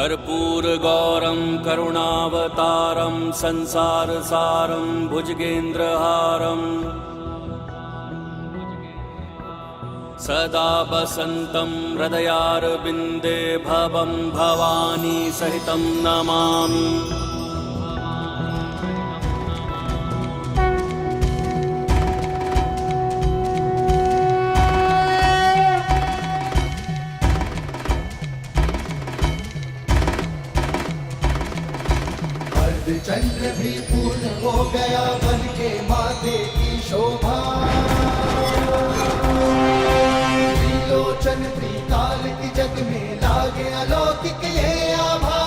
कर्पूरगौरं करुणावतारं संसारसारं भुजगेन्द्रहारं सदा वसन्तं हृदयारविन्दे भवं भवानी सहितं नमामि। चंद्र भी पूर्ण हो गया बन के माथे की शोभा, त्रिलोचन त्रिकाल की जग में लागे अलौकिक ये आभा।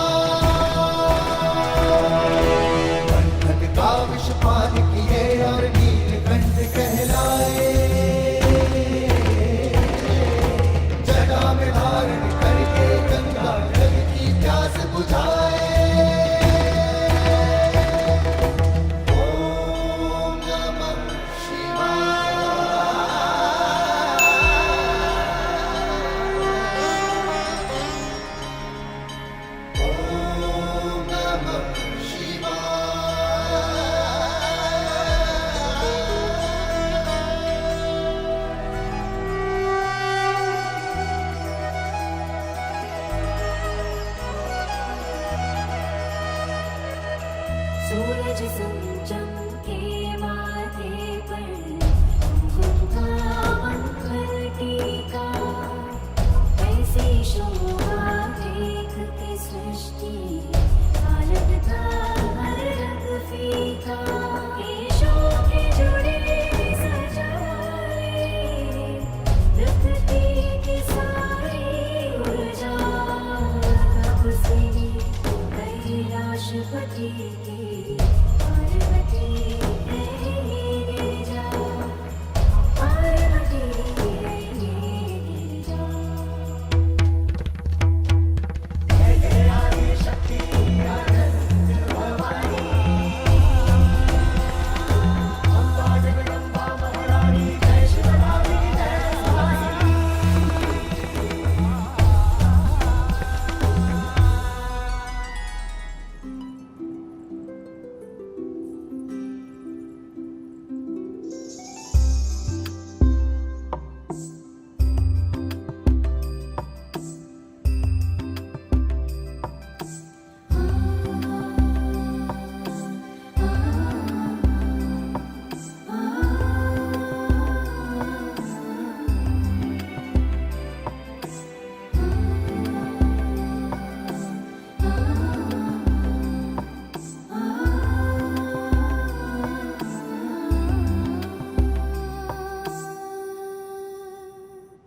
बंधन का विष पान किए और नीलकंठ कहलाए, जटा में धारण करके गंगा जल की प्यास बुझाए। सूरज चमके माथे पर, कुमकुम टीका, ऐसी शोभा देख के सृष्टि आनंद था हर रंग फीका। ईशों के जुड़े सजाए, प्रकृति की सारी ऊर्जा तब से कैलाशपति की पार्वती गिरिजा, पार्वती गिरिजा।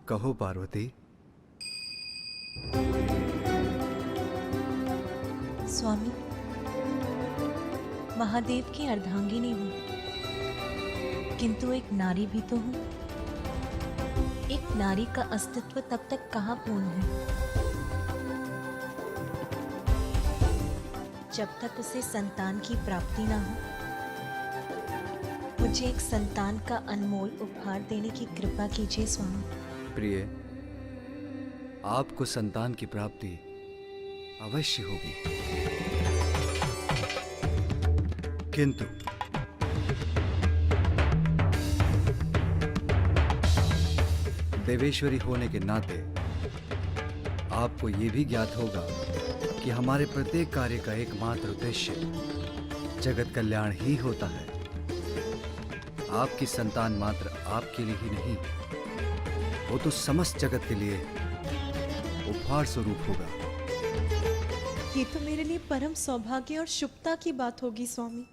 कहो पार्वती। स्वामी, महादेव की अर्धांगिनी हूँ, किंतु एक नारी भी तो हूँ। एक नारी का अस्तित्व तब तक कहाँ पूर्ण है जब तक उसे संतान की प्राप्ति ना हो। मुझे एक संतान का अनमोल उपहार देने की कृपा कीजिए स्वामी। प्रिय, आपको संतान की प्राप्ति अवश्य होगी, किंतु देवेश्वरी होने के नाते आपको यह भी ज्ञात होगा कि हमारे प्रत्येक कार्य का एकमात्र उद्देश्य जगत कल्याण ही होता है। आपकी संतान मात्र आपके लिए ही नहीं, वो तो समस्त जगत के लिए उपहार स्वरूप होगा। ये तो मेरे लिए परम सौभाग्य और शुभता की बात होगी स्वामी।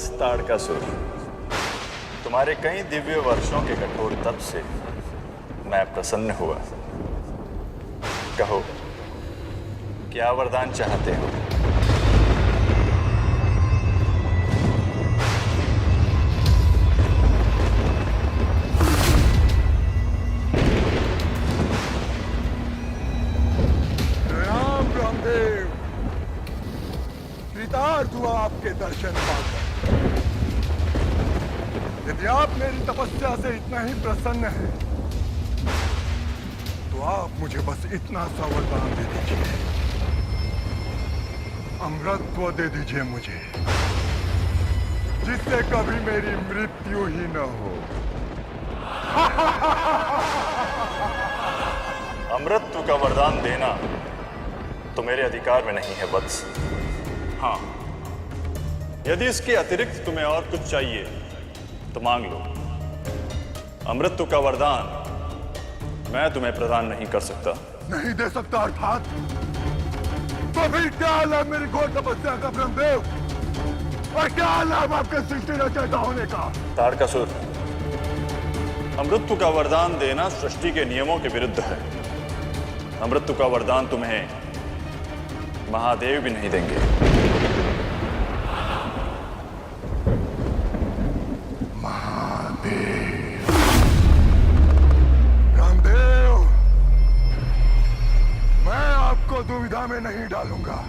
वत्स ताड़कासुर, तुम्हारे कई दिव्य वर्षों के कठोर तप से मैं प्रसन्न हुआ। कहो, क्या वरदान चाहते हो? राम रामदेव, कृतार्थ हुआ आपके दर्शन पाकर। यदि आप मेरी तपस्या से इतना ही प्रसन्न हैं, तो आप मुझे बस इतना सा वरदान दे दीजिए। अमृतत्व दे दीजिए मुझे, जिससे कभी मेरी मृत्यु ही न हो। अमृतत्व का वरदान देना तो मेरे अधिकार में नहीं है वत्स। हाँ, यदि इसके अतिरिक्त तुम्हें और कुछ चाहिए तो मांग लो। अमृतत्व का वरदान मैं तुम्हें प्रदान नहीं कर सकता। नहीं दे सकता अर्थात? तो फिर क्या लाभ मेरी घोर तपस्या का ब्रह्मदेव, और क्या लाभ आपके सृष्टि रचयिता होने का? ताड़कासुर, अमृतत्व का वरदान देना सृष्टि के नियमों के विरुद्ध है। अमृतत्व का वरदान तुम्हें महादेव भी नहीं देंगे। महादेव, रामदेव, मैं आपको दुविधा में नहीं डालूंगा।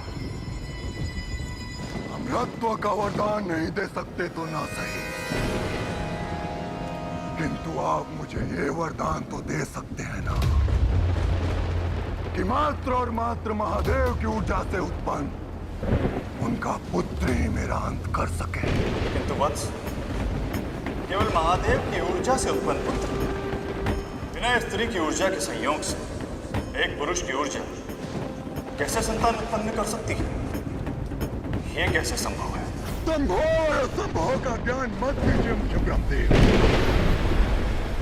अमृतत्व का वरदान नहीं दे सकते तो ना सही, किंतु आप मुझे ये वरदान तो दे सकते हैं ना, कि मात्र और मात्र महादेव की ऊर्जा से उत्पन्न उनका पुत्र ही मेरा अंत कर सके। किंतु वत्स, केवल महादेव की ऊर्जा से उत्पन्न पुत्र बिना स्त्री की ऊर्जा के संयोग से एक पुरुष की ऊर्जा कैसे संतान उत्पन्न कर सकती है? यह कैसे संभव है? संभव और असंभव का ज्ञान मत दीजिए मुझे ब्रह्मदेव।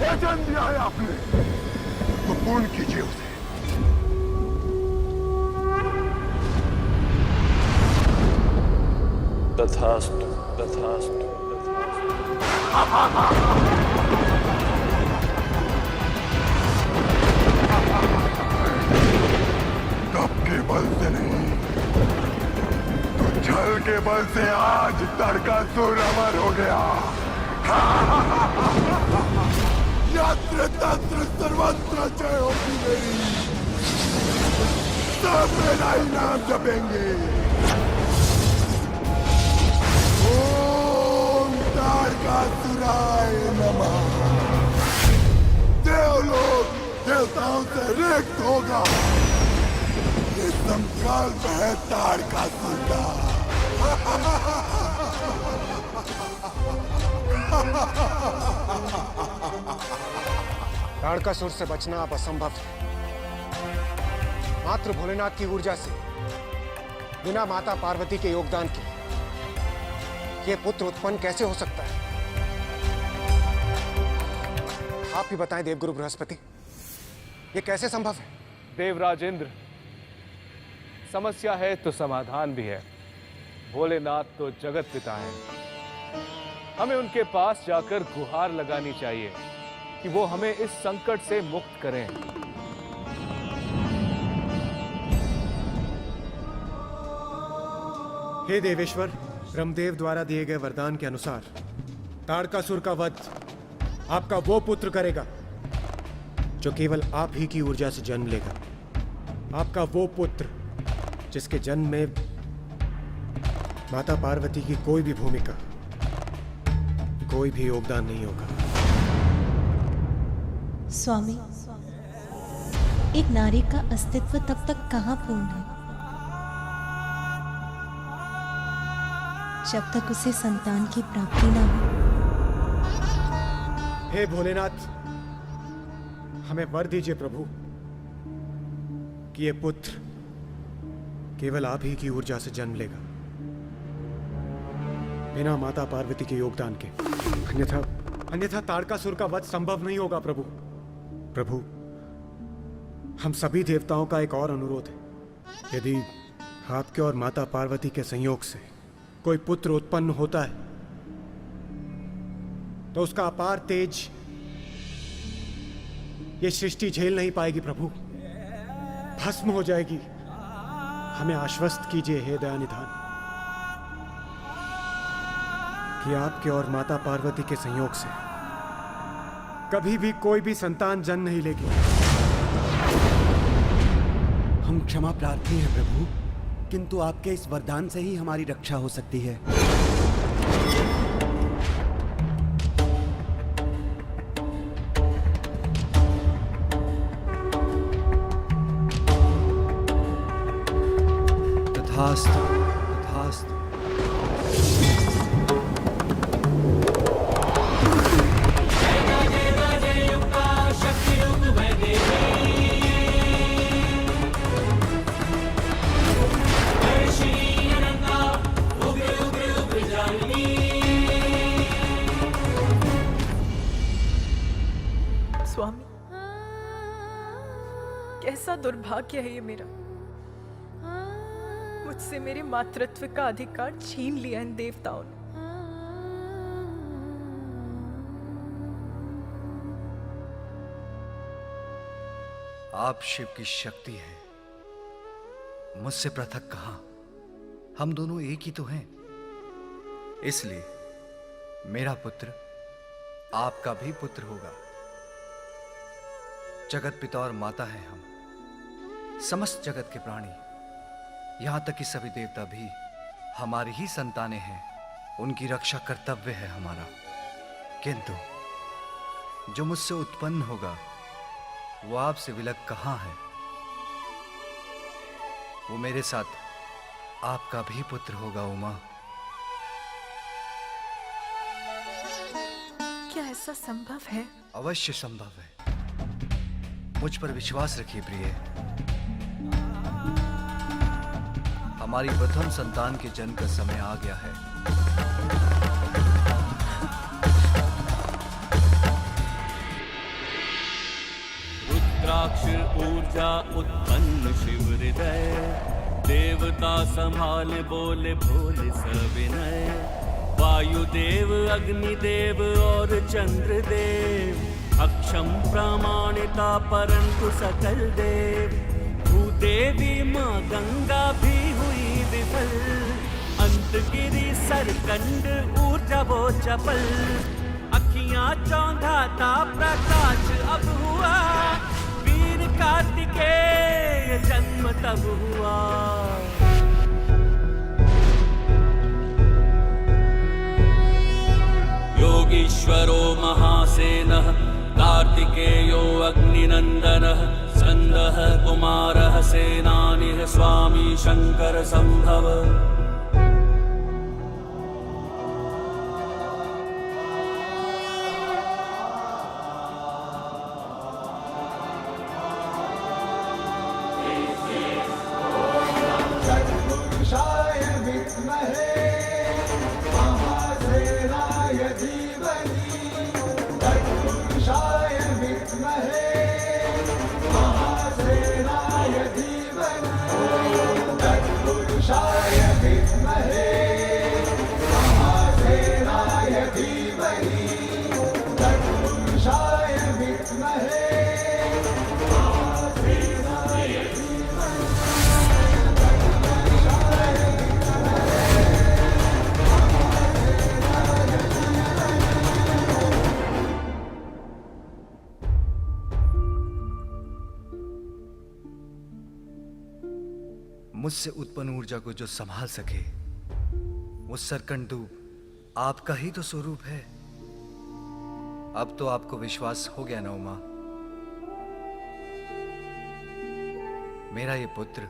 वचन दिया है आपने तो पूर्ण कीजिए उसे। तथास्तु, तथास्तु, तप के बल से नहीं तो छल के बल से आज ताड़कासुर अमर हो गया। यत्र तत्र सर्वत्र जय होगी मेरी, सब मेरा ही नाम जपेंगे। ओम ताड़कासुराय नमः। देवलोक देवताओं से रिक्त होगा। ये संकल्प है ताड़कासुर का। ताड़कासुर से बचना अब असंभव है। मात्र भोलेनाथ की ऊर्जा से, बिना माता पार्वती के योगदान के ये पुत्र उत्पन्न कैसे हो सकता है? आप ही बताएं देवगुरु बृहस्पति, ये कैसे संभव है? देवराजेंद्र, समस्या है तो समाधान भी है। भोलेनाथ तो जगत पिता है। हमें उनके पास जाकर गुहार लगानी चाहिए कि वो हमें इस संकट से मुक्त करें। हे देवेश्वर, ब्रह्मदेव द्वारा दिए गए वरदान के अनुसार ताड़कासुर का वध आपका वो पुत्र करेगा जो केवल आप ही की ऊर्जा से जन्म लेगा। आपका वो पुत्र जिसके जन्म में माता पार्वती की कोई भी भूमिका, कोई भी योगदान नहीं होगा। स्वामी, एक नारी का अस्तित्व तब तक कहाँ पूर्ण है जब तक उसे संतान की प्राप्ति ना हो। हे भोलेनाथ, हमें वर दीजिए प्रभु कि ये पुत्र केवल आप ही की ऊर्जा से जन्म लेगा, बिना माता पार्वती के योगदान के। अन्यथा ताड़कासुर का वध संभव नहीं होगा प्रभु। प्रभु, हम सभी देवताओं का एक और अनुरोध है। यदि आपके और माता पार्वती के संयोग से कोई पुत्र उत्पन्न होता है तो उसका अपार तेज ये सृष्टि झेल नहीं पाएगी प्रभु, भस्म हो जाएगी। हमें आश्वस्त कीजिए हे दयानिधान कि आपके और माता पार्वती के संयोग से कभी भी कोई भी संतान जन्म नहीं लेगी। हम क्षमा प्रार्थी हैं प्रभु, किंतु आपके इस वरदान से ही हमारी रक्षा हो सकती है। तथास्तु, तथास्तु। स्वामी, कैसा दुर्भाग्य है ये मेरा। मुझसे मेरे मातृत्व का अधिकार छीन लिया इन देवताओं ने। आप शिव की शक्ति हैं, मुझसे पृथक कहां। हम दोनों एक ही तो हैं। इसलिए मेरा पुत्र आपका भी पुत्र होगा। जगत पिता और माता हैं हम, समस्त जगत के प्राणी, यहां तक कि सभी देवता भी हमारी ही संतानें हैं। उनकी रक्षा कर्तव्य है हमारा। किंतु जो मुझसे उत्पन्न होगा वो आपसे विलग कहां है। वो मेरे साथ आपका भी पुत्र होगा उमा। क्या ऐसा संभव है? अवश्य संभव है। मुझ पर विश्वास रखिए प्रिय। हमारी प्रथम संतान के जन्म का समय आ गया है। रुद्राक्ष ऊर्जा उत्पन्न शिव हृदय, देवता संभाल बोले भोले सविनय। वायुदेव अग्निदेव और चंद्रदेव, अक्षम प्रामाणिता परंतु सकल देव। भूदेवी माँ गंगा भी हुई विफल, अंत गिरी सरकंड ऊर्जा वो चपल। अखियां चौंधाता प्रकाश अब हुआ, वीर कार्तिकेय जन्म तब हुआ। योगीश्वरो महासेनः, कार्तिकेयो अग्निनन्दनः, स्कन्दः कुमारः सेनानिः, स्वामी शंकर संभव। तत्पुरुषाय विद्महे महासेनाय धीमहि। तत्पुरुषाय विद्महे महासेनाय धीमहि। तत्पुरुषाय विद्महे महासेनाय धीमहि। तत्पुरुषाय विद्महे महासेनाय धीमहि। मुझसे उत्पन्न ऊर्जा को जो संभाल सके वो सरकंडूप आपका ही तो स्वरूप है। अब तो आपको विश्वास हो गया ना उमा। मेरा ये पुत्र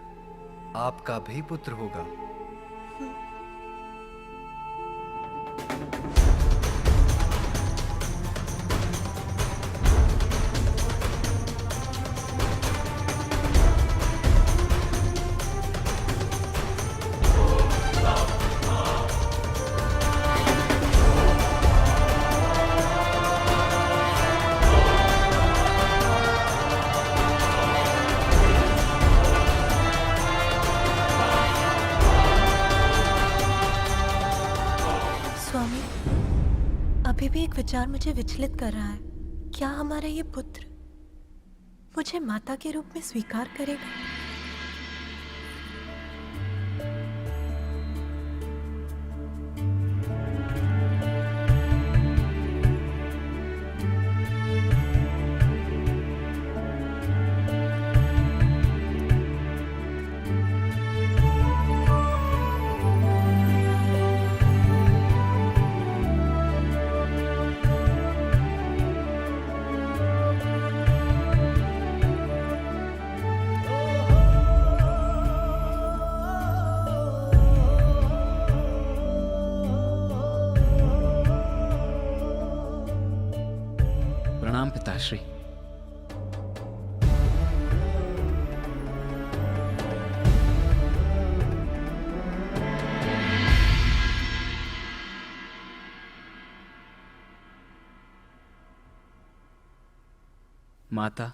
आपका भी पुत्र होगा। एक विचार मुझे विचलित कर रहा है। क्या हमारा ये पुत्र मुझे माता के रूप में स्वीकार करेगा? प्रणाम पिताश्री। माता,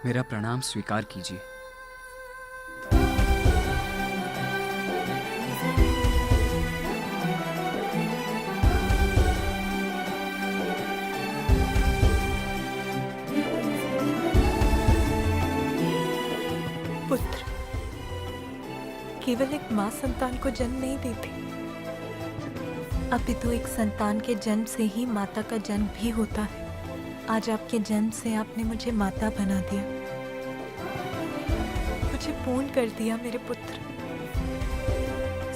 मेरा प्रणाम स्वीकार कीजिए। पुत्र केवल एक माँ संतान को जन्म नहीं देती, अपितु एक संतान के जन्म से ही माता का जन्म भी होता है। आज आपके जन्म से आपने मुझे माता बना दिया, मुझे पूर्ण कर दिया मेरे पुत्र।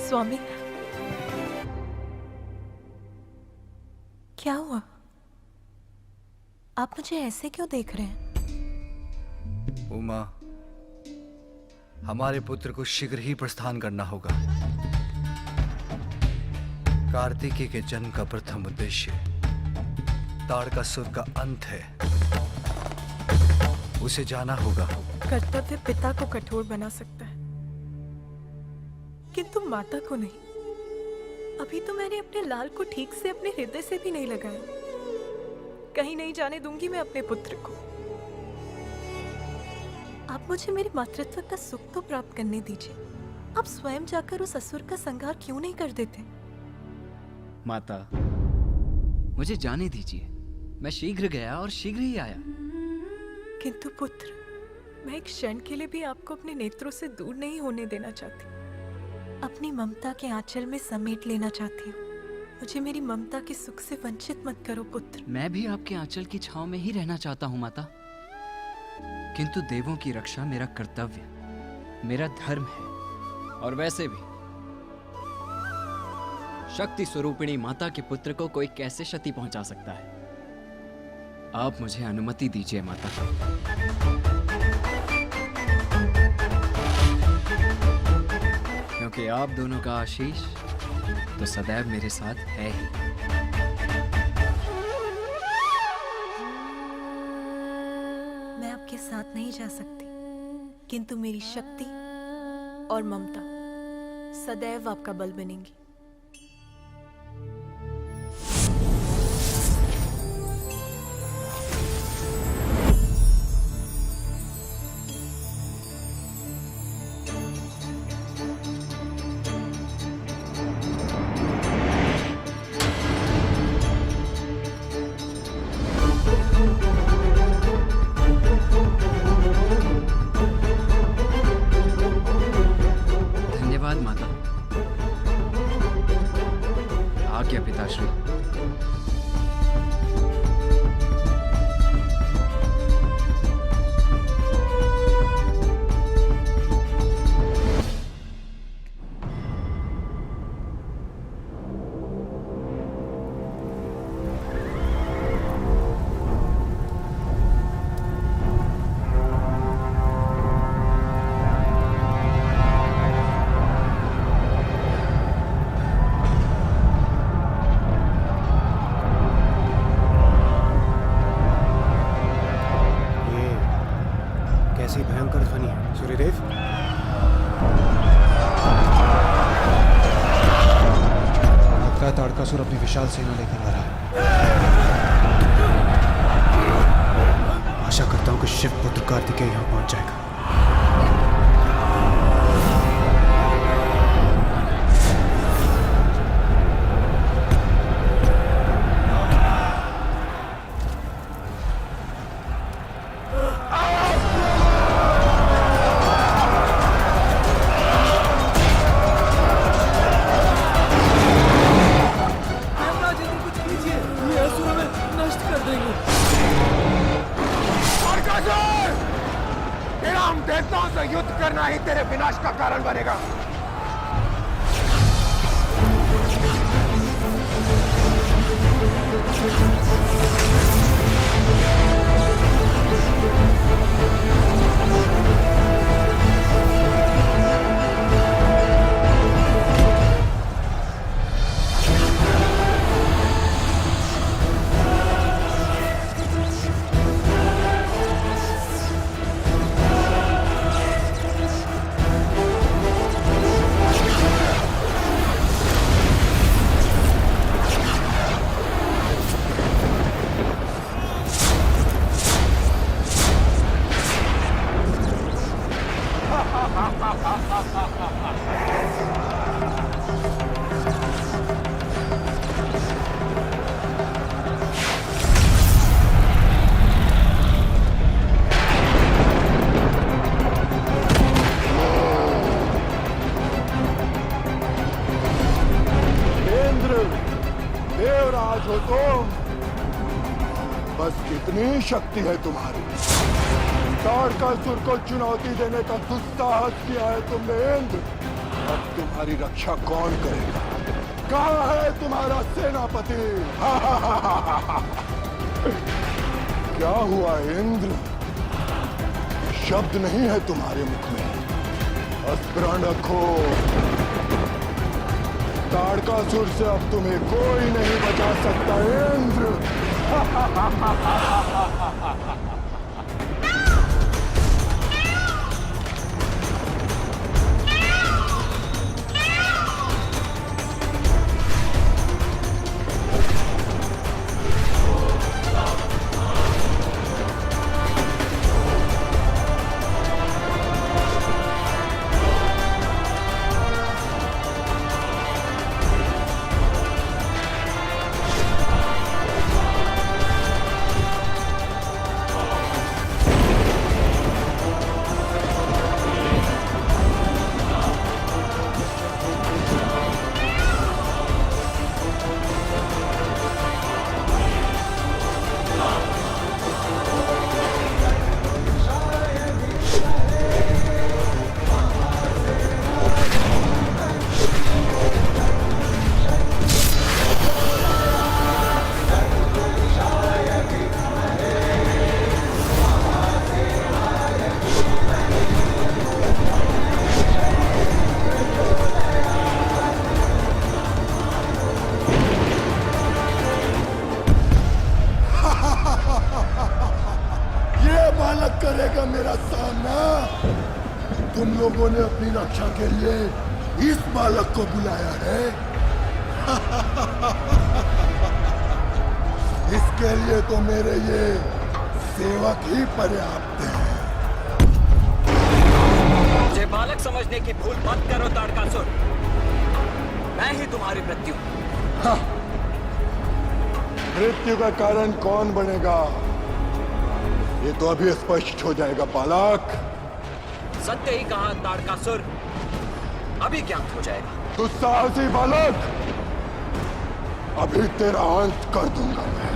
स्वामी, क्या हुआ? आप मुझे ऐसे क्यों देख रहे हैं? उमा, हमारे पुत्र को शीघ्र ही प्रस्थान करना होगा। कार्तिकेय के जन्म का प्रथम उद्देश्य ताड़कासुर का अंत है। उसे जाना होगा। कर्तव्य पिता को कठोर बना सकता है, किंतु माता को नहीं। अभी तो मैंने अपने लाल को ठीक से अपने हृदय से भी नहीं लगाया। कहीं नहीं जाने दूंगी मैं अपने पुत्र को। आप मुझे मेरे मातृत्व का सुख तो प्राप्त करने दीजिए। आप स्वयं जाकर उस असुर का संहार क्यों नहीं कर देते? माता, मुझे जाने दीजिए। मैं शीघ्र गया और शीघ्र ही आया। किंतु पुत्र, मैं एक क्षण के लिए भी आपको अपने नेत्रों से दूर नहीं होने देना चाहती। अपनी ममता के आंचल में समेट लेना चाहती हूँ। मुझे मेरी ममता के सुख से वंचित मत करो पुत्र। मैं भी आपके आंचल की छांव में ही रहना चाहता हूँ माता, किंतु देवों की रक्षा मेरा कर्तव्य, मेरा धर्म है। और वैसे भी शक्ति स्वरूपिणी माता के पुत्र को कोई कैसे क्षति पहुंचा सकता है? आप मुझे अनुमति दीजिए माता। क्योंकि आप दोनों का आशीष तो सदैव मेरे साथ है ही। मैं आपके साथ नहीं जा सकती, किंतु मेरी शक्ति और ममता सदैव आपका बल बनेंगी। धन्यवाद माता। आज्ञा पिताश्री। कैसी भयंकर ध्वनि है सूर्यदेव। लगता है ताड़कासुर अपनी विशाल सेना लेकर आ रहा है। आशा करता हूं कि शिव पुत्र कार्तिकेय यहां पहुंच जाएगा। नहीं। हम देवताओं से युद्ध करना ही तेरे विनाश का कारण बनेगा। देवराज हो तुम, बस कितनी शक्ति है तुम्हारी। तारकासुर को चुनौती देने का दुस्साहस किया है तुमने इंद्र। अब तुम्हारी रक्षा कौन करेगा? कहाँ है तुम्हारा सेनापति? क्या हुआ इंद्र? शब्द नहीं है तुम्हारे मुख में। अस्त्र रखो। तारकासुर से अब तुम्हें कोई नहीं बचा सकता इंद्र। करेगा मेरा सामना? तुम लोगों ने अपनी रक्षा के लिए इस बालक को बुलाया है। इसके लिए तो मेरे ये सेवक ही पर्याप्त हैं। मुझे बालक समझने की भूल मत करो तारकासुर। मैं ही तुम्हारी मृत्यु। हाँ, मृत्यु का कारण कौन बनेगा ये तो अभी स्पष्ट हो जाएगा बालक। सत्य ही कहा तारकासुर, अभी ज्ञात हो जाएगा। दुस्साहसी बालक, अभी तेरा अंत कर दूंगा मैं।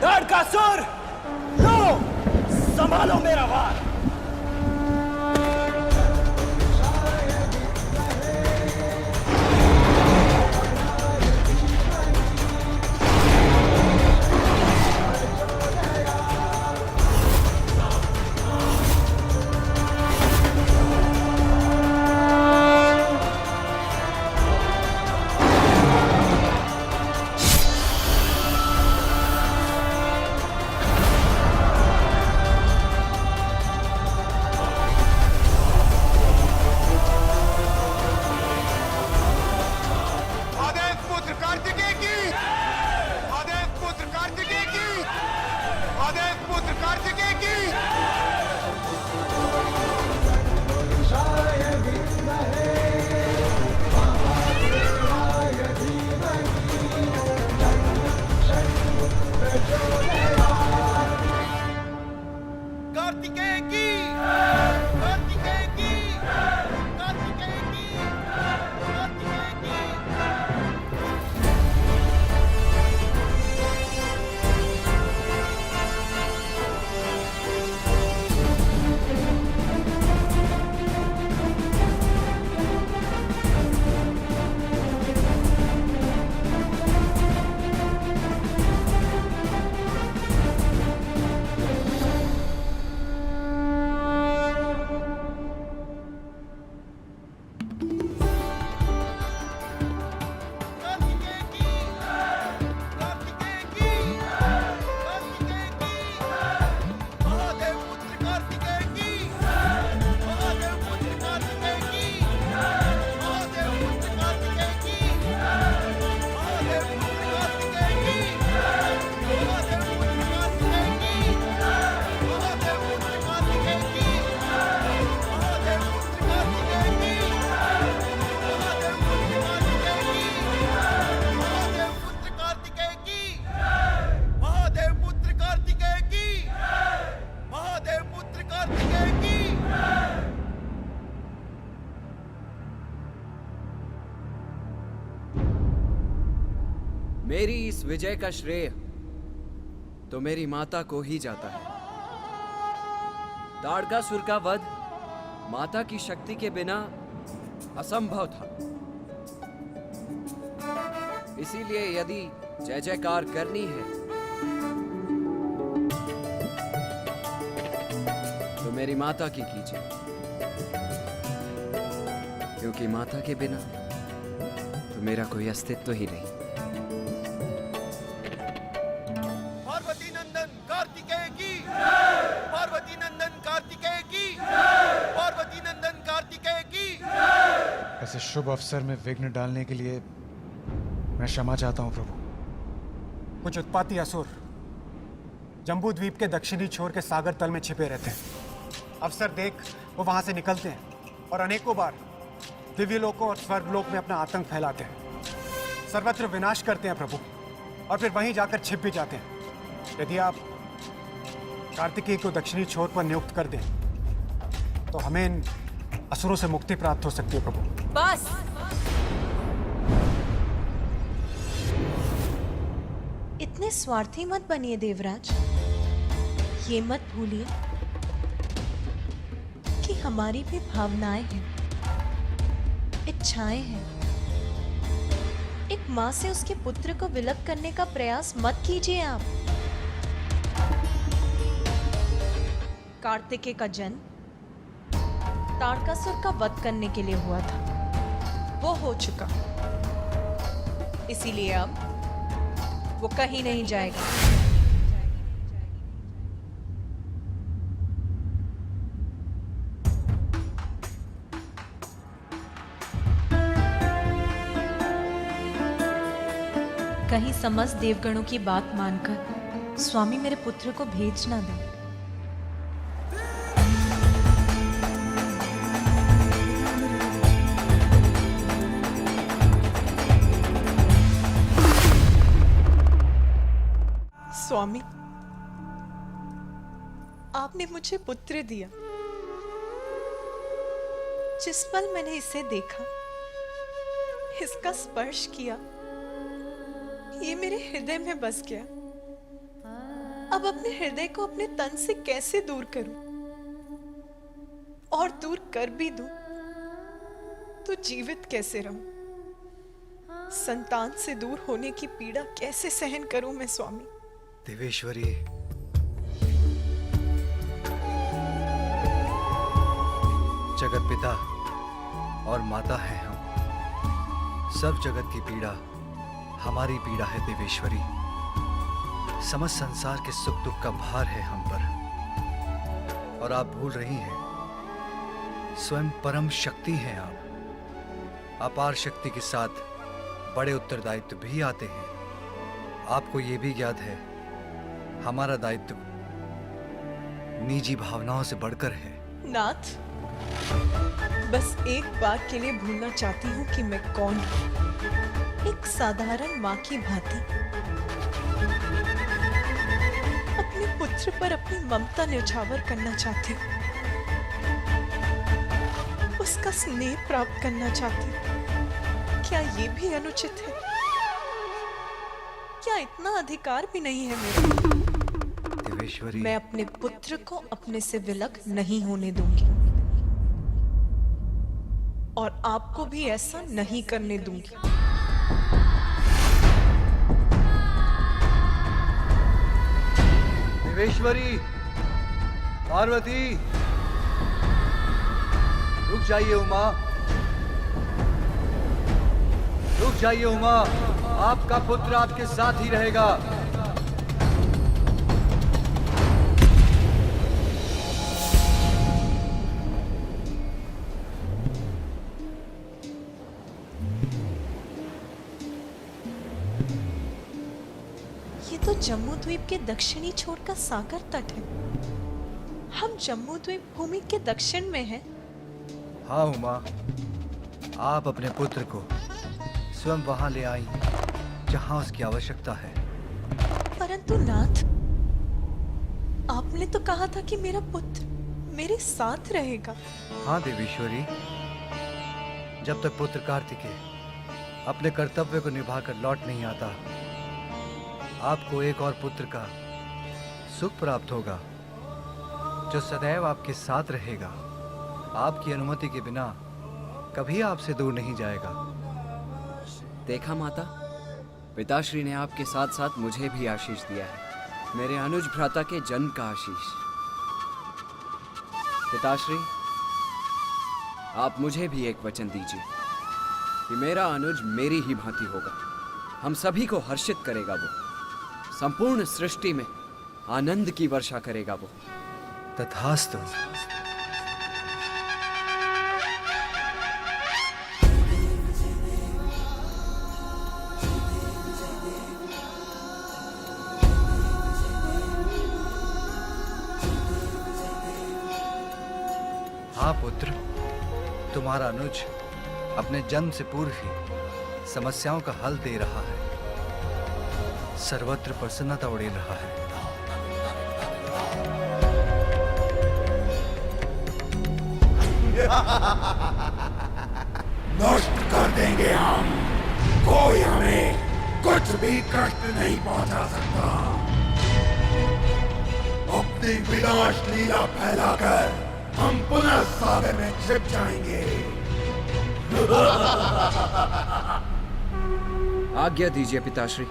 तारकासुर, लो संभालो मेरा वार। मेरी इस विजय का श्रेय तो मेरी माता को ही जाता है। ताड़कासुर का वध माता की शक्ति के बिना असंभव था। इसीलिए यदि जय जयकार करनी है तो मेरी माता की कीजिए, क्योंकि माता के बिना तो मेरा कोई अस्तित्व ही नहीं। पार्वती नंदन कार्तिकेय की, पार्वती नंदन कार्तिकेय की, पार्वती नंदन कार्तिकेय की। ऐसे शुभ अवसर में विघ्न डालने के लिए मैं क्षमा चाहता हूं प्रभु। कुछ उत्पाती असुर जम्बू द्वीप के दक्षिणी छोर के सागर तल में छिपे रहते हैं। अवसर देख वो वहां से निकलते हैं और अनेकों बार दिव्य लोकों और स्वर्गलोक में अपना आतंक फैलाते हैं, सर्वत्र विनाश करते हैं प्रभु, और फिर वहीं जाकर छिप भी जाते हैं। यदि आप कार्तिकेय को दक्षिणी छोर पर नियुक्त कर दें तो हमें इन असुरों से मुक्ति प्राप्त हो सकती है प्रभु। बस इतने स्वार्थी मत बनिए देवराज। ये मत भूलिए कि हमारी भी भावनाएं हैं, इच्छाएं हैं। एक माँ से उसके पुत्र को विलग करने का प्रयास मत कीजिए आप। कार्तिकेय का जन्म ताड़कासुर का वध करने के लिए हुआ था, वो हो चुका। इसीलिए अब वो कहीं नहीं जाएगा। कहीं समस्त देवगणों की बात मानकर स्वामी मेरे पुत्र को भेज ना दें। स्वामी, आपने मुझे पुत्र दिया। जिस पल मैंने इसे देखा, इसका स्पर्श किया, ये मेरे हृदय में बस गया। अब अपने हृदय को अपने तन से कैसे दूर करूं? और दूर कर भी दूं तो जीवित कैसे रहूं? संतान से दूर होने की पीड़ा कैसे सहन करूं मैं स्वामी? देवेश्वरी, जगत पिता और माता है हम। सब जगत की पीड़ा हमारी पीड़ा है देवेश्वरी। समस्त संसार के सुख दुख का भार है हम पर। और आप भूल रही हैं, स्वयं परम शक्ति हैं आप। अपार शक्ति के साथ बड़े उत्तरदायित्व भी आते हैं। आपको ये भी याद है, हमारा दायित्व निजी भावनाओं से बढ़कर है। नाथ, बस एक बार के लिए भूलना चाहती हूँ कि मैं कौन हूँ। एक साधारण माँ की भांति अपने पुत्र पर अपनी ममता न्यौछावर करना चाहती हूँ। उसका स्नेह प्राप्त करना चाहती हूँ। क्या ये भी अनुचित है? क्या इतना अधिकार भी नहीं है मेरा? देवेश्वरी, मैं अपने पुत्र को अपने से विलग नहीं होने दूंगी, और आपको भी ऐसा नहीं करने दूंगी। देवेश्वरी, पार्वती, रुक जाइए उमा, रुक जाइए उमा। आपका पुत्र आपके साथ ही रहेगा। ये तो जम्मू द्वीप के दक्षिणी छोर का सागर तट है। हम जम्मू द्वीप भूमि के दक्षिण में हैं। हाँ उमा, आप अपने पुत्र को स्वयं वहां ले आई जहां उसकी आवश्यकता है। परंतु नाथ, आपने तो कहा था कि मेरा पुत्र मेरे साथ रहेगा। हाँ देवेश्वरी, जब तक पुत्र कार्तिकेय अपने कर्तव्य को निभाकर लौट नहीं आता, आपको एक और पुत्र का सुख प्राप्त होगा जो सदैव आपके साथ रहेगा। आपकी अनुमति के बिना कभी आपसे दूर नहीं जाएगा। देखा माता, पिताश्री ने आपके साथ साथ मुझे भी आशीष दिया है, मेरे अनुज भ्राता के जन्म का आशीष। पिताश्री, आप मुझे भी एक वचन दीजिए कि मेरा अनुज मेरी ही भांति होगा, हम सभी को हर्षित करेगा वो, संपूर्ण सृष्टि में आनंद की वर्षा करेगा वो। तथास्तु। हाँ पुत्र, तुम्हारा अनुज अपने जन्म से पूर्व ही समस्याओं का हल दे रहा है, सर्वत्र प्रसन्नता उड़ेल रहा है। नष्ट कर देंगे हम, कोई हमें कुछ भी कष्ट नहीं पहुंचा सकता। अपनी विनाश लीला फैलाकर हम पुनः सागर में छिप जाएंगे। आज्ञा दीजिए पिताश्री।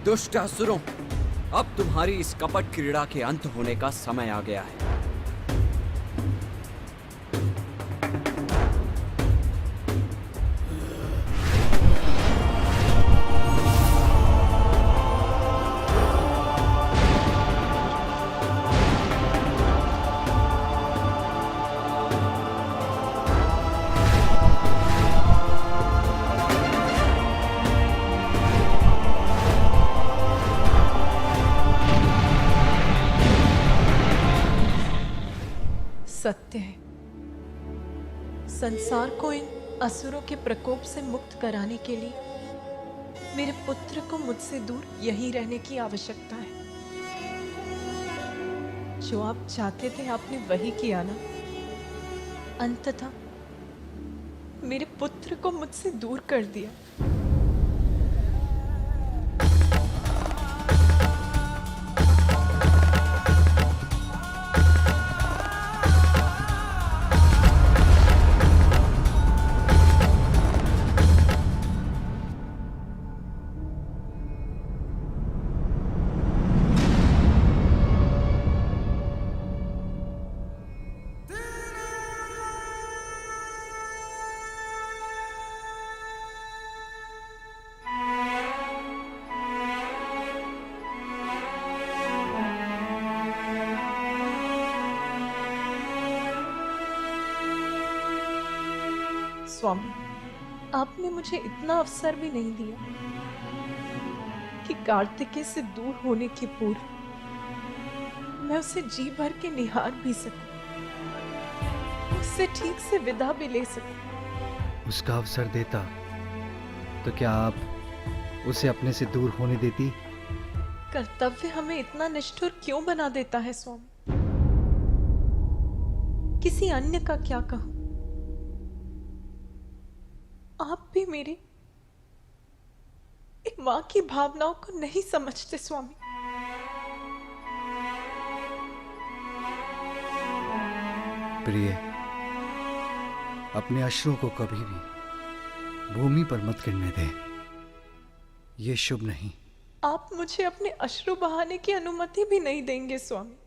दुष्ट असुरों, अब तुम्हारी इस कपट क्रीड़ा के अंत होने का समय आ गया है। सत्य है, संसार को इन असुरों के प्रकोप से मुक्त कराने के लिए मेरे पुत्र को मुझसे दूर यहीं रहने की आवश्यकता है। जो आप चाहते थे आपने वही किया ना। अंततः मेरे पुत्र को मुझसे दूर कर दिया। स्वामी, आपने मुझे इतना अवसर भी नहीं दिया कि कार्तिकेय से दूर होने के पूर्व मैं उसे जी भर के निहार भी सकूं, उससे ठीक से विदा भी ले सकूं। उसका अवसर देता तो क्या आप उसे अपने से दूर होने देती? कर्तव्य हमें इतना निष्ठुर क्यों बना देता है स्वामी? किसी अन्य का क्या कहूं? आप भी मेरी एक मां की भावनाओं को नहीं समझते स्वामी। प्रिय, अपने अश्रुओं को कभी भी भूमि पर मत गिरने दे, ये शुभ नहीं। आप मुझे अपने अश्रु बहाने की अनुमति भी नहीं देंगे स्वामी।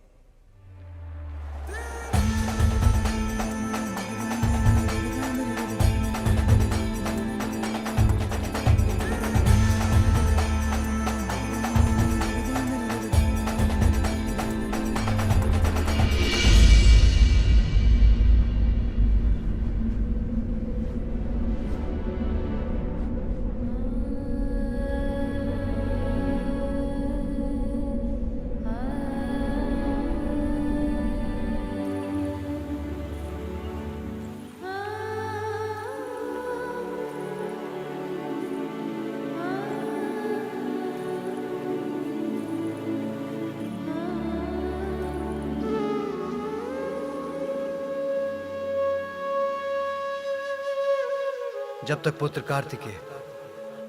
जब तक पुत्र कार्तिकेय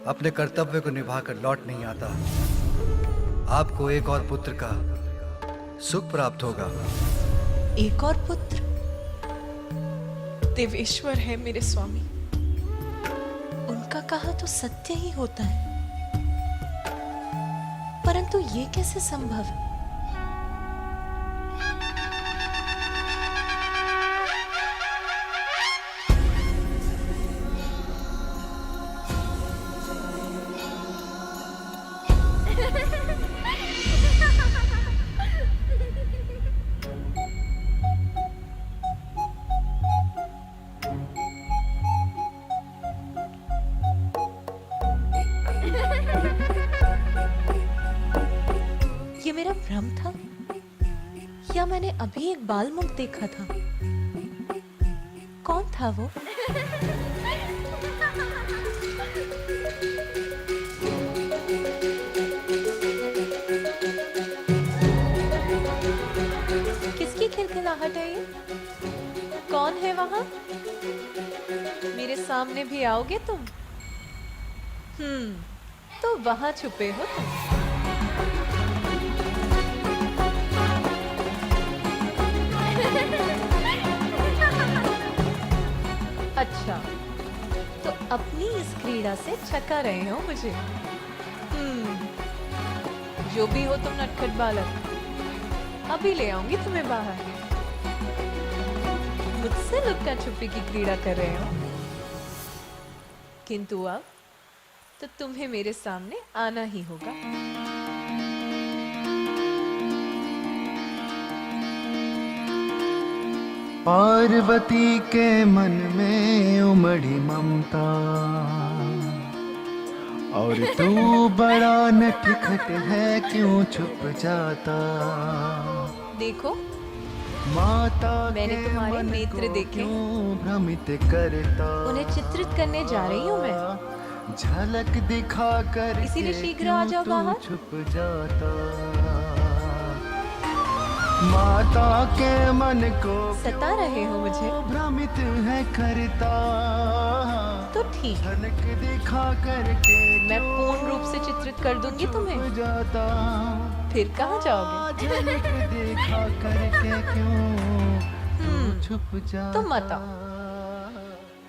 अपने कर्तव्य को निभाकर लौट नहीं आता, आपको एक और पुत्र का सुख प्राप्त होगा। एक और पुत्र? देवेश्वर है मेरे स्वामी, उनका कहा तो सत्य ही होता है, परंतु ये कैसे संभव है? ये मेरा भ्रम था या मैंने अभी एक बाल मुख देखा था? कौन था वो? किसकी खिलखिलाहट है ये? कौन है वहां? मेरे सामने भी आओगे तुम? तो वहां छुपे हो तुम। अच्छा, तो अपनी इस क्रीड़ा से छका रहे हो मुझे। जो भी हो तुम नटखट बालक, अभी ले आऊंगी तुम्हें बाहर। मुझसे लुक्का छुपी की क्रीड़ा कर रहे हो, किंतु अब तो तुम्हें मेरे सामने आना ही होगा। पार्वती के मन में उमड़ी ममता, और तू बड़ा नटखट है क्यों छुप जाता। देखो, माता मैंने तुम्हारे नेत्र देखे, भ्रमित करता। उन्हें चित्रित करने जा रही हूँ मैं। झलक दिखा कर इसीलिए शीघ्र आ जाओ बाहर। छुप जाता। माता के मन को सता रहे हो मुझे? भ्रमित है करता। तो ठीक, झलक दिखा करके मैं पूर्ण रूप से चित्रित कर दूंगी तुम्हें। जाता। फिर कहाँ जाओगे? झलक दिखा करके क्यों छुप जाता। तो मत आओ,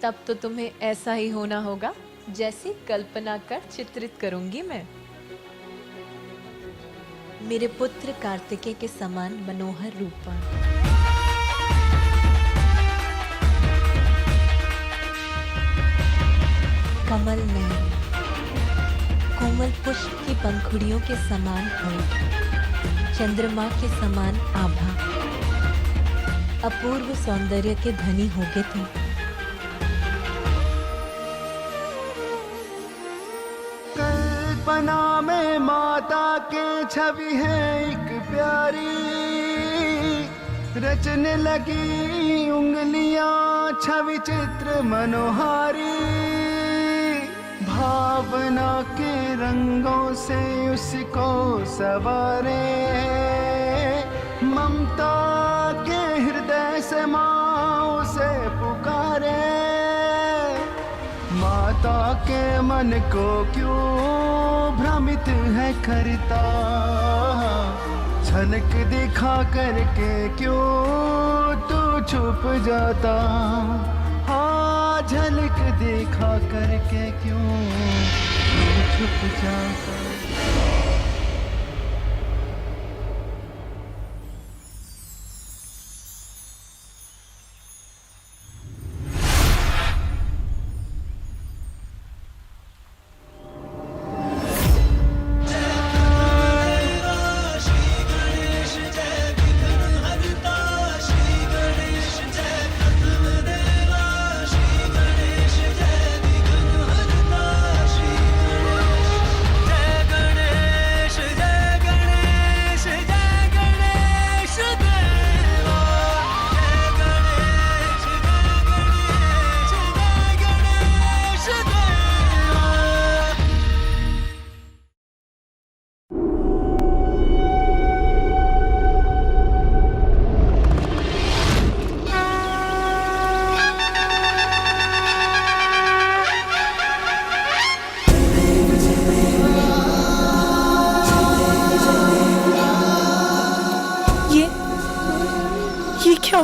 तब तो तुम्हें ऐसा ही होना होगा जैसी कल्पना कर चित्रित करूंगी मैं। मेरे पुत्र कार्तिकेय के समान मनोहर रूपा, कमल नयन, कोमल पुष्प की पंखुड़ियों के समान होठ, चंद्रमा के समान आभा, अपूर्व सौंदर्य के धनी होगे तुम। कल्पना में माता के छवि है एक प्यारी, रचने लगी उंगलियां छवि चित्र मनोहारी। भावना के रंगों से उसको सवारे, ममता के हृदय से माँ उसे पुकारे। माता के मन को क्यों भ्रमित है करता, झलक दिखा करके क्यों तू छुप जाता। हाँ, झलक दिखा करके क्यों तू छुप जाता।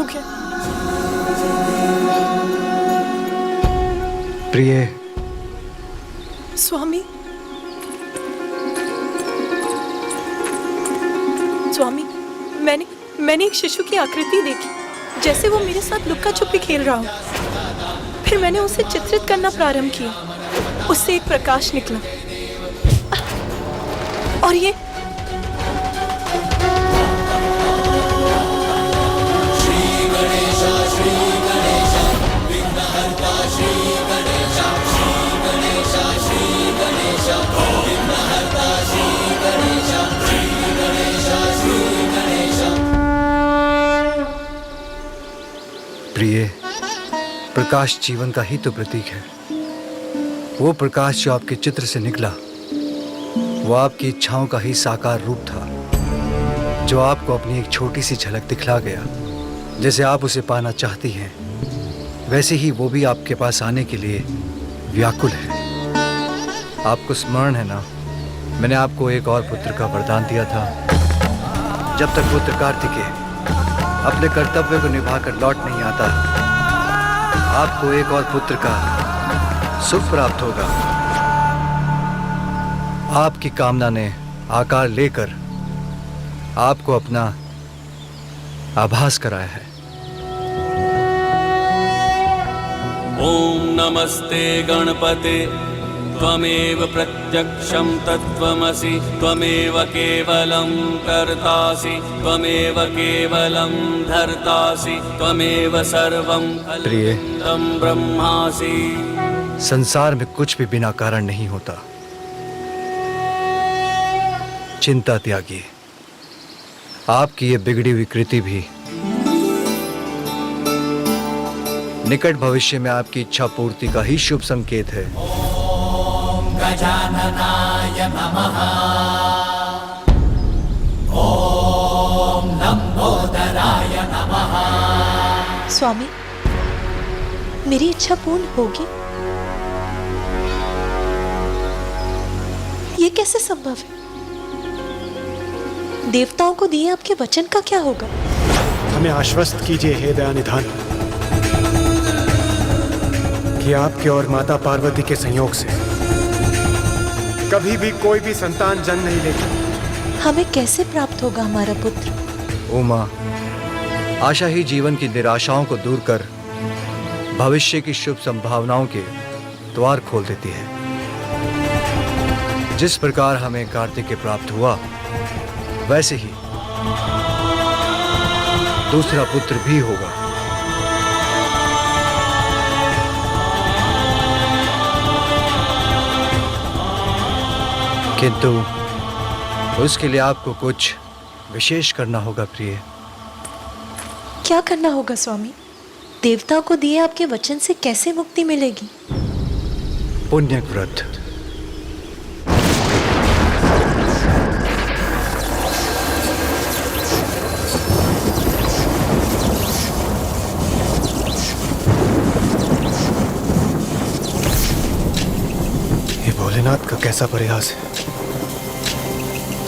हो गया? प्रिय, स्वामी, स्वामी, मैंने एक शिशु की आकृति देखी, जैसे वो मेरे साथ लुक्का छुपी खेल रहा हो। फिर मैंने उसे चित्रित करना प्रारंभ किया। उससे एक प्रकाश निकला और ये प्रिय, प्रकाश जीवन का ही तो प्रतीक है। वो प्रकाश जो आपके चित्र से निकला, वो आपकी इच्छाओं का ही साकार रूप था, जो आपको अपनी एक छोटी सी झलक दिखला गया। जैसे आप उसे पाना चाहती हैं, वैसे ही वो भी आपके पास आने के लिए व्याकुल है। आपको स्मरण है ना, मैंने आपको एक और पुत्र का वरदान दिया था। जब तक पुत्र कार्तिकेय अपने कर्तव्य को निभाकर लौट नहीं आता, आपको एक और पुत्र का सुख प्राप्त होगा। आपकी कामना ने आकार लेकर आपको अपना आभास कराया है। ओम नमस्ते गणपते त्वमेव प्रत्यक्षं तत्त्वमसि त्वमेव केवलं कर्तासि त्वमेव केवलं धर्तासि त्वमेव सर्वं खल्विदं ब्रह्मासि। संसार में कुछ भी बिना कारण नहीं होता। चिंता त्यागिए। आपकी ये बिगड़ी हुई कृति भी निकट भविष्य में आपकी इच्छा पूर्ति का ही शुभ संकेत है। गजाननाय नमः। ओम लंबोदराय नमः। स्वामी, मेरी इच्छा पूर्ण होगी? ये कैसे संभव है? देवताओं को दिए आपके वचन का क्या होगा? हमें आश्वस्त कीजिए हे दयानिधान कि आपके और माता पार्वती के संयोग से कभी भी कोई भी संतान जन्म नहीं लेगी। हमें कैसे प्राप्त होगा हमारा पुत्र? उमा, आशा ही जीवन की निराशाओं को दूर कर भविष्य की शुभ संभावनाओं के द्वार खोल देती है। जिस प्रकार हमें कार्तिकेय प्राप्त हुआ, वैसे ही दूसरा पुत्र भी होगा। किंतु उसके लिए आपको कुछ विशेष करना होगा प्रिय। क्या करना होगा स्वामी? देवताओं को दिए आपके वचन से कैसे मुक्ति मिलेगी? पुण्य व्रत। ये भोलेनाथ का कैसा प्रयास है।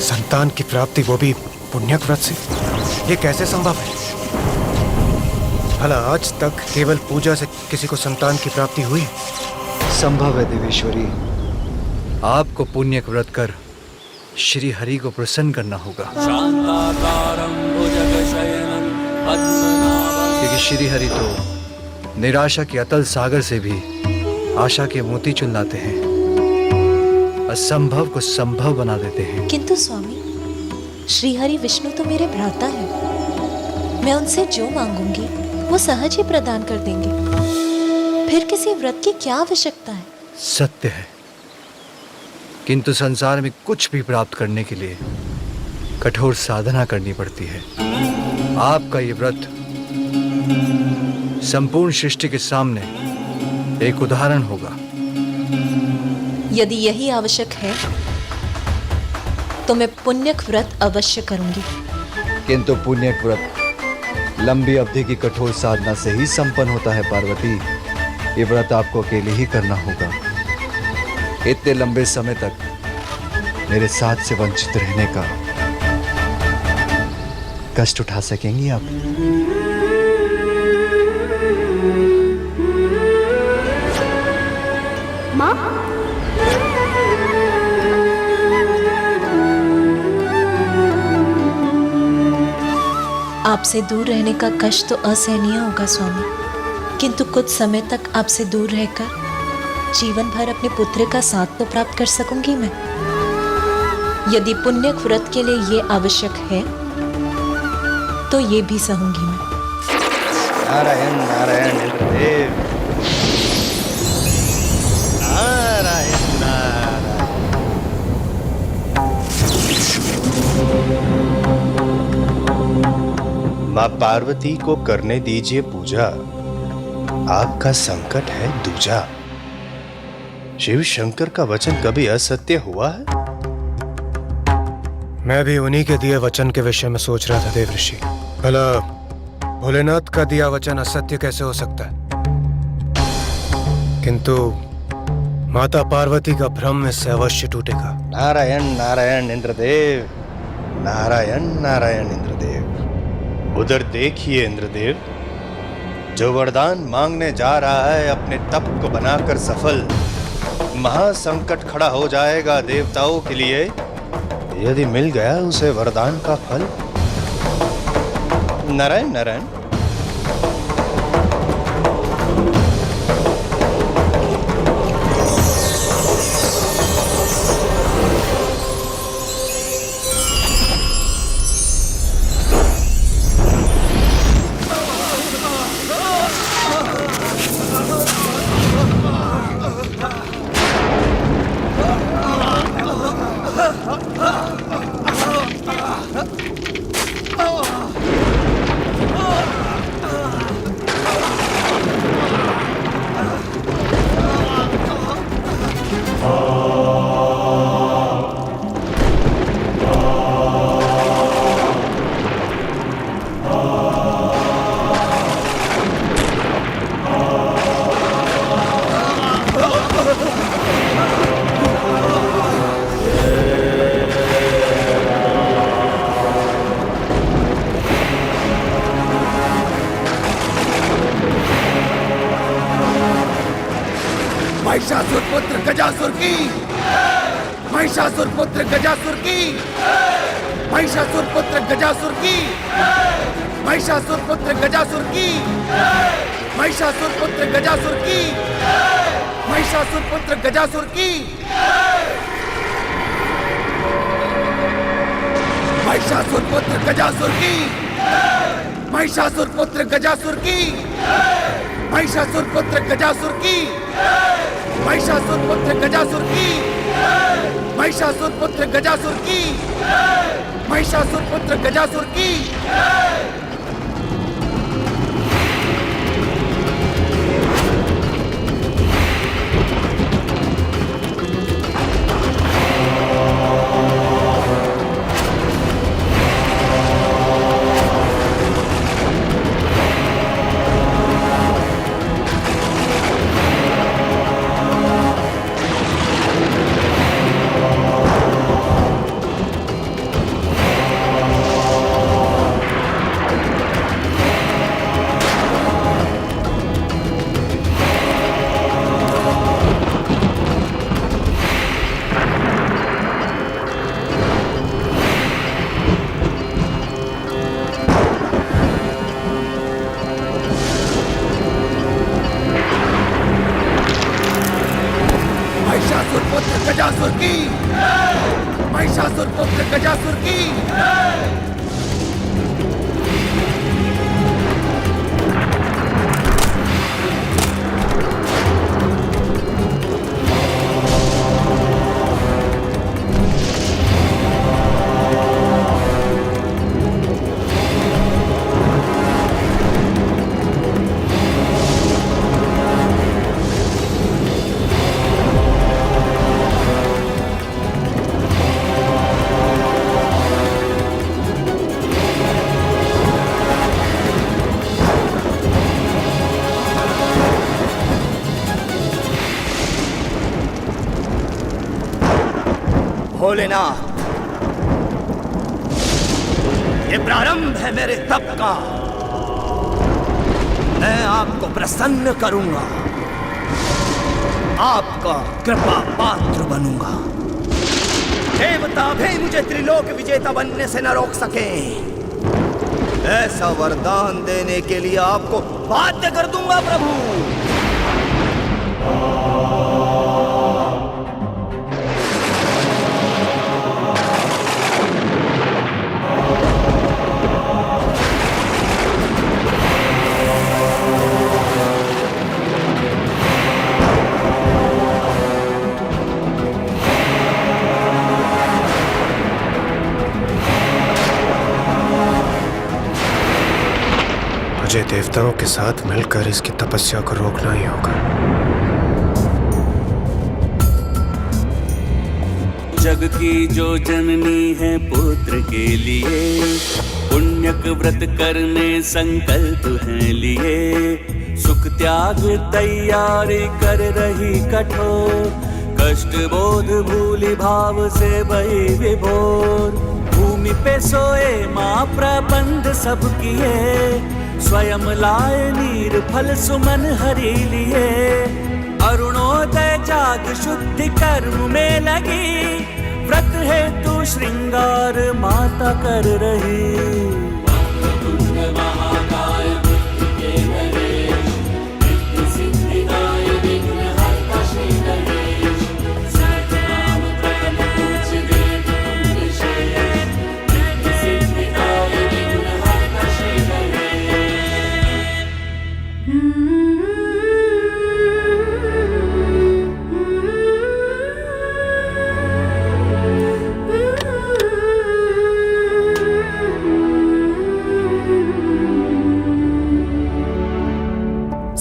संतान की प्राप्ति, वो भी पुण्यक व्रत से। ये कैसे संभव है? भला आज तक केवल पूजा से किसी को संतान की प्राप्ति हुई? संभव है देवेश्वरी। आपको पुण्यक व्रत कर श्री हरि को प्रसन्न करना होगा। शांताकारं भुजगशयनं पद्मनाभं। क्योंकि श्री हरि तो निराशा के अतल सागर से भी आशा के मोती चुन लाते हैं, असंभव को संभव बना देते हैं। किंतु स्वामी, श्रीहरि विष्णु तो मेरे भ्राता हैं। मैं उनसे जो मांगूंगी वो सहज ही प्रदान कर देंगे। फिर किसी व्रत की क्या आवश्यकता है? सत्य है, किंतु संसार में कुछ भी प्राप्त करने के लिए कठोर साधना करनी पड़ती है। आपका ये व्रत संपूर्ण सृष्टि के सामने एक उदाहरण होगा। यदि यही आवश्यक है तो मैं पुण्यक व्रत अवश्य करूंगी। किंतु पुण्यक व्रत लंबी अवधि की कठोर साधना से ही संपन्न होता है पार्वती। ये व्रत आपको अकेले ही करना होगा। इतने लंबे समय तक मेरे साथ से वंचित रहने का कष्ट उठा सकेंगी आप? माँ, आपसे दूर रहने का कष्ट तो असहनीय होगा स्वामी, किंतु कुछ समय तक आपसे दूर रहकर जीवन भर अपने पुत्र का साथ तो प्राप्त कर सकूंगी मैं। यदि पुण्य व्रत के लिए ये आवश्यक है तो ये भी सहूंगी मैं। नारायण नारायण इंद्रदेव, नारायण नारायण। माँ पार्वती को करने दीजिए पूजा, आपका संकट है दूजा। शिव शंकर का वचन कभी असत्य हुआ है? मैं भी उन्हीं के दिए वचन के विषय में सोच रहा था देव ऋषि। भला भोलेनाथ का दिया वचन असत्य कैसे हो सकता है? किंतु माता पार्वती का भ्रम इससे अवश्य टूटेगा। नारायण नारायण इंद्रदेव, नारायण नारायण इंद्रदेव। उधर देखिए इंद्रदेव, जो वरदान मांगने जा रहा है अपने तप को बनाकर सफल, महासंकट खड़ा हो जाएगा देवताओं के लिए यदि मिल गया उसे वरदान का फल। नारायण नारायण। महिषासुर पुत्र गजासुर की, महिषासुर पुत्र गजासुर की, महिषासुर पुत्र गजासुर की, महिषासुर पुत्र गजासुर की, महिषासुर पुत्र गजासुर की, महिषासुर पुत्र गजासुर की, महिषासुर पुत्र गजासुर की, महिषासुर पुत्र गजासुर की, महिषासुर पुत्र गजासुर की, महिषासुर पुत्र गजासुर की, महिषासुर पुत्र गजासुर की, महिषासुर पुत्र गजासुर की। महिषासुर पुत्र गजासुर की, महिषासुर पुत्र गजासुर की। भोलेनाथ, ये प्रारंभ है मेरे तप का। मैं आपको प्रसन्न करूंगा, आपका कृपा पात्र बनूंगा। देवता भी मुझे त्रिलोक विजेता बनने से न रोक सके। ऐसा वरदान देने के लिए आपको बाध्य कर दूंगा प्रभु। मुझे देवताओं के साथ मिलकर इसकी तपस्या को रोकना ही होगा। जग की जो जननी है पुत्र के लिए, पुण्यक व्रत करने संकल्प है लिए। सुख त्याग तैयारी कर रही कठोर, कष्ट बोध भूली भाव से बही विभोर। भूमि पे सोए माँ प्रबंध सब किए, स्वयं लाए नीर फल सुमन हरि लिए। अरुणोदय जाग शुद्धि कर्म में लगी, व्रत हेतु श्रृंगार माता कर रही।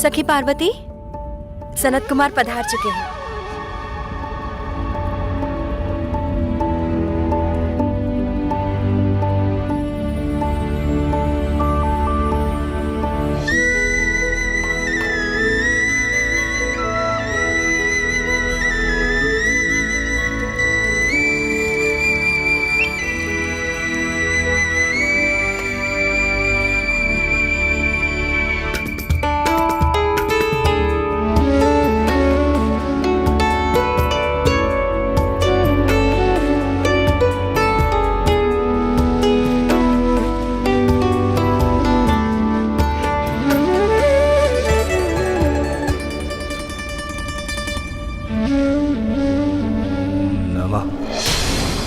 सखी पार्वती, सनत कुमार पधार चुके हैं।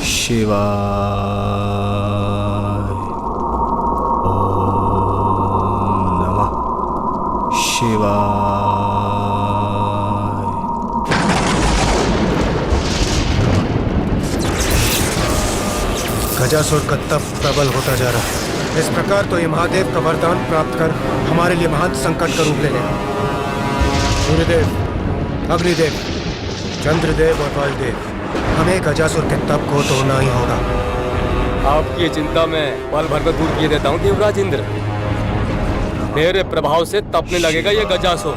शिवाय। ओम नमः शिवाय। गजासुर का तप प्रबल होता जा रहा है। इस प्रकार तो ये महादेव का वरदान प्राप्त कर हमारे लिए महान संकट का रूप ले लेगा। सूर्यदेव, अग्निदेव, चंद्रदेव और वायुदेव, हमें गजासुर के तप को तोड़ना ही होगा। आपकी चिंता में पल भर में दूर किए देता हूँ देवराज इंद्र। मेरे प्रभाव से तपने लगेगा ये गजासुर।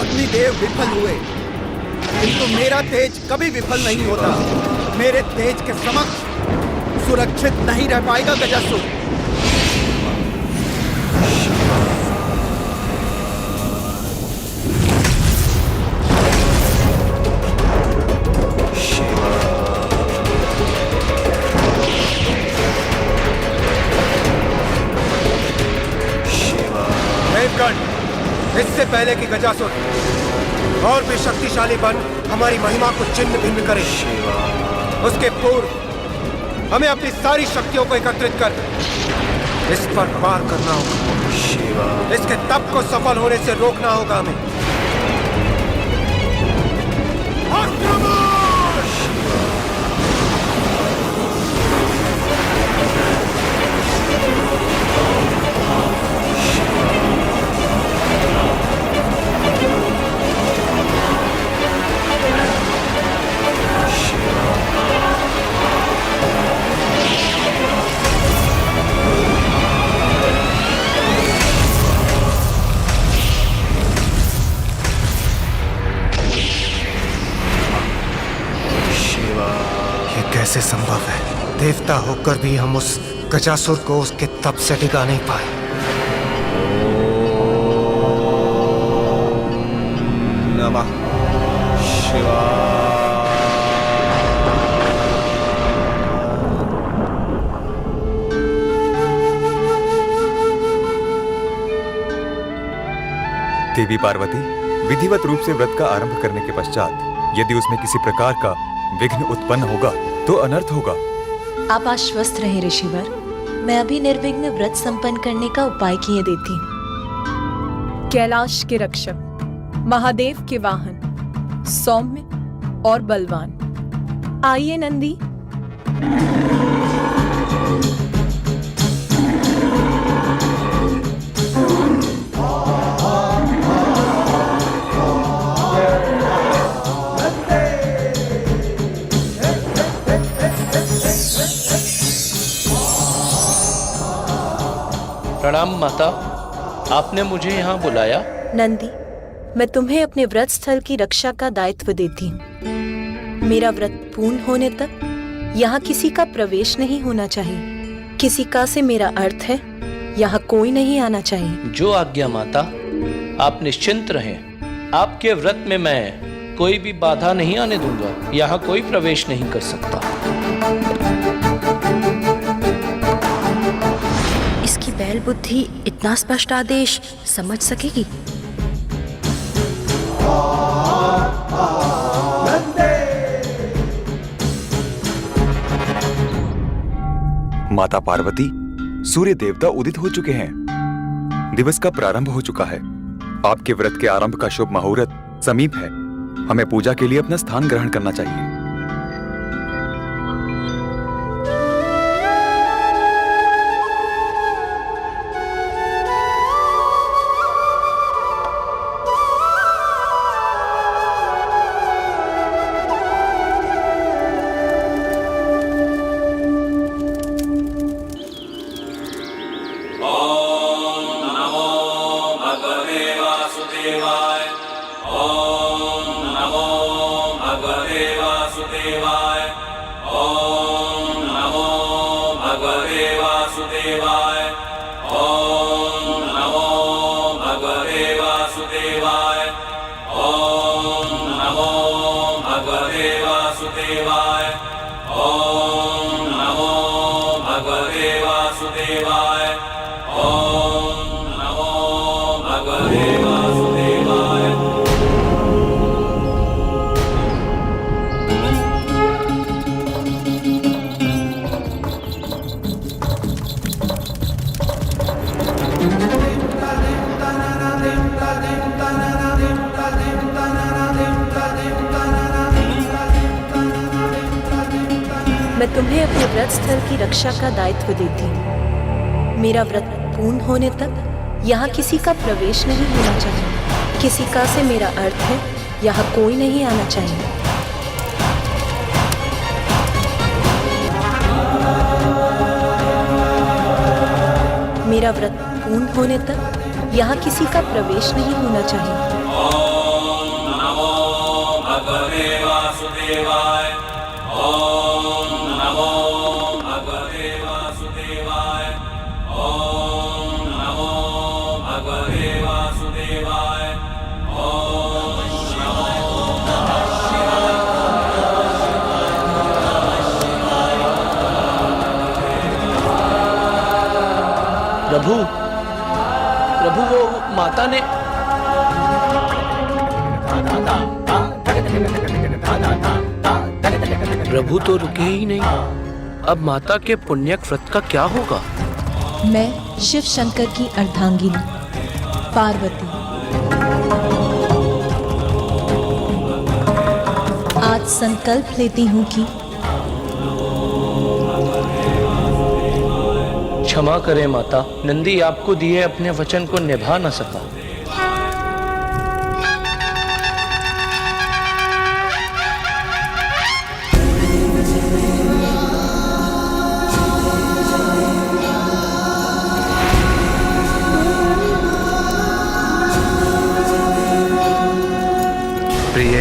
अग्निदेव विफल हुए, किंतु मेरा तेज कभी विफल नहीं होता। मेरे तेज के समक्ष सुरक्षित नहीं रह पाएगा गजासुर। इससे पहले कि गजासुर और भी शक्तिशाली बन हमारी महिमा को छिन्न भिन्न करे, उसके पूर्व हमें अपनी सारी शक्तियों को एकत्रित कर इस पर पार करना होगा। इसके तप को सफल होने से रोकना होगा हमें। देवता होकर भी हम उस गजासुर को उसके तप से टिका नहीं पाए। नमः शिवाय। देवी पार्वती, विधिवत रूप से व्रत का आरंभ करने के पश्चात यदि उसमें किसी प्रकार का विघ्न उत्पन्न होगा तो अनर्थ होगा। आप आश्वस्त रहें ऋषिवर, मैं अभी निर्विघ्न व्रत संपन्न करने का उपाय किए देती हूँ। कैलाश के रक्षक, महादेव के वाहन, सौम्य और बलवान, आइए नंदी। प्रणाम माता, आपने मुझे यहाँ बुलाया? नंदी, मैं तुम्हें अपने व्रत स्थल की रक्षा का दायित्व देती हूँ। मेरा व्रत पूर्ण होने तक यहाँ किसी का प्रवेश नहीं होना चाहिए। किसी का से मेरा अर्थ है, यहाँ कोई नहीं आना चाहिए। जो आज्ञा माता, आप निश्चिंत रहें। आपके व्रत में मैं कोई भी बाधा नहीं आने दूंगा। यहाँ कोई प्रवेश नहीं कर सकता। इसकी बैल बुद्धि इतना स्पष्ट आदेश समझ सकेगी? माता पार्वती, सूर्य देवता उदित हो चुके हैं। दिवस का प्रारंभ हो चुका है। आपके व्रत के आरंभ का शुभ मुहूर्त समीप है। हमें पूजा के लिए अपना स्थान ग्रहण करना चाहिए। मैं तुम्हें अपने व्रत स्थल की रक्षा का दायित्व देती हूँ। मेरा व्रत पूर्ण होने तक यहाँ किसी का प्रवेश नहीं होना चाहिए। किसी का से मेरा अर्थ है, यहाँ कोई नहीं आना चाहिए। मेरा व्रत पूर्ण होने तक यहाँ किसी का प्रवेश नहीं होना चाहिए। प्रभु, प्रभु वो माता ने प्रभु तो रुके ही नहीं। अब माता के पुण्यक व्रत का क्या होगा? मैं शिव शंकर की अर्धांगिनी पार्वती आज संकल्प लेती हूँ कि क्षमा करें माता, नंदी आपको दिए अपने वचन को निभा न सका। प्रिय,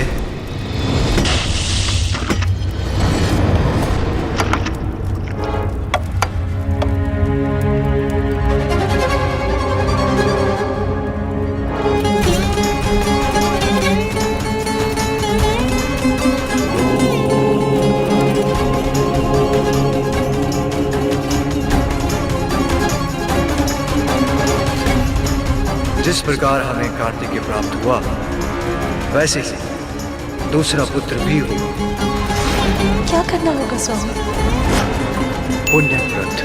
जिस प्रकार हमें कार्तिकेय प्राप्त हुआ वैसे ही दूसरा पुत्र भी होगा। क्या करना होगा स्वामी? पुण्य व्रत।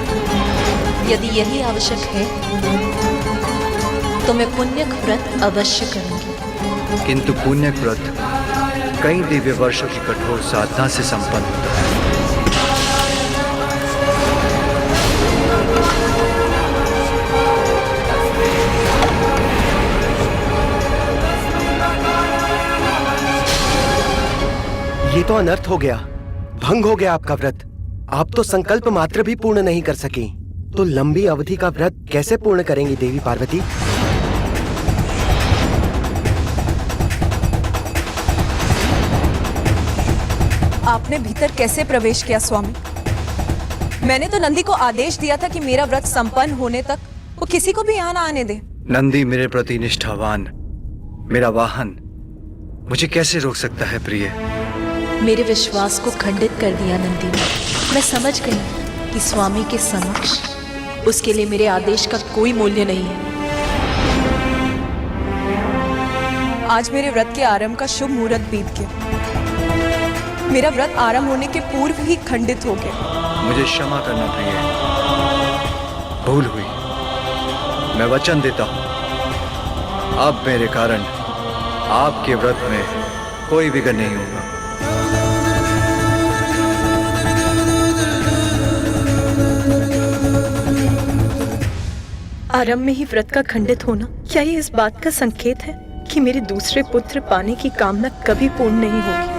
यदि यही आवश्यक है तो मैं पुण्यक व्रत अवश्य करूंगी। किंतु पुण्यक व्रत कई दिव्य वर्षों की कठोर साधना से संपन्न होता है। ये तो अनर्थ हो गया, भंग हो गया आपका व्रत। आप तो संकल्प मात्र भी पूर्ण नहीं कर सके, तो लंबी अवधि का व्रत कैसे पूर्ण करेंगी देवी पार्वती? आपने भीतर कैसे प्रवेश किया स्वामी? मैंने तो नंदी को आदेश दिया था कि मेरा व्रत संपन्न होने तक वो किसी को भी यहाँ ना आने दे। नंदी मेरे प्रति निष्ठावान, मेरा वाहन, मुझे कैसे रोक सकता है प्रिय? मेरे विश्वास को खंडित कर दिया नंदी ने। मैं समझ गई कि स्वामी के समक्ष उसके लिए मेरे आदेश का कोई मूल्य नहीं है। आज मेरे व्रत के आरंभ का शुभ मुहूर्त बीत गया। मेरा व्रत आरंभ होने के पूर्व ही खंडित हो गया। मुझे क्षमा करना प्रिय, भूल हुई। मैं वचन देता हूं अब मेरे कारण आपके व्रत में कोई विघ्न नहीं होगा। आरंभ में ही व्रत का खंडित होना, क्या ये इस बात का संकेत है कि मेरे दूसरे पुत्र पाने की कामना कभी पूर्ण नहीं होगी?